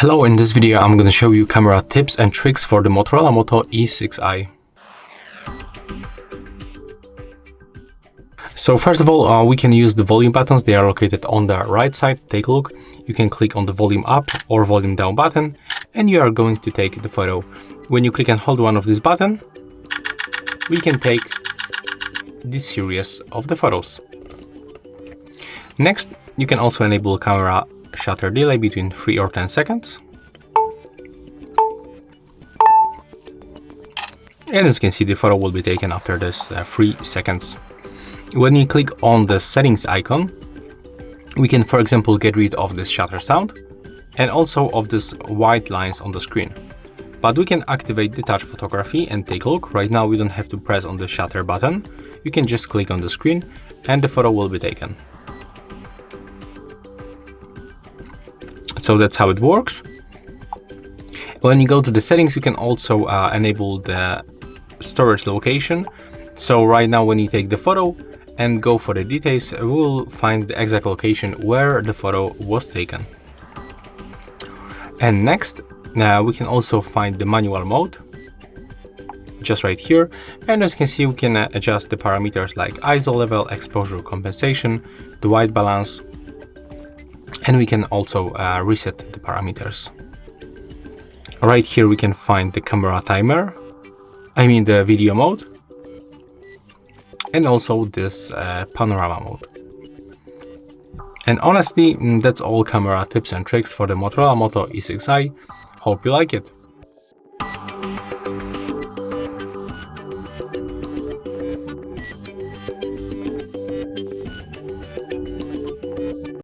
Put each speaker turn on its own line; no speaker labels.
Hello, in this video I'm going to show you camera tips and tricks for the Motorola Moto E6i. So first of all, we can use the volume buttons. They are located on the right side. Take a look. You can click on the volume up or volume down button and you are going to take the photo. When you click and hold one of these buttons, we can take this series of the photos. Next, you can also enable camera shutter delay between 3 or 10 seconds. And as you can see, the photo will be taken after this 3 seconds. When you click on the settings icon, we can, for example, get rid of this shutter sound and also of this white lines on the screen. But we can activate detach photography and take a look. Right now we don't have to press on the shutter button. You can just click on the screen and the photo will be taken. So that's how it works. When you go to the settings, you can also enable the storage location. So right now when you take the photo and go for the details, we will find the exact location where the photo was taken. And next, we can also find the manual mode, just right here. And as you can see, we can adjust the parameters like ISO level, exposure compensation, the white balance, and we can also reset the parameters. Right here we can find the camera timer, the video mode, and also this panorama mode. And honestly, that's all camera tips and tricks for the Motorola Moto E6i. Hope you like it.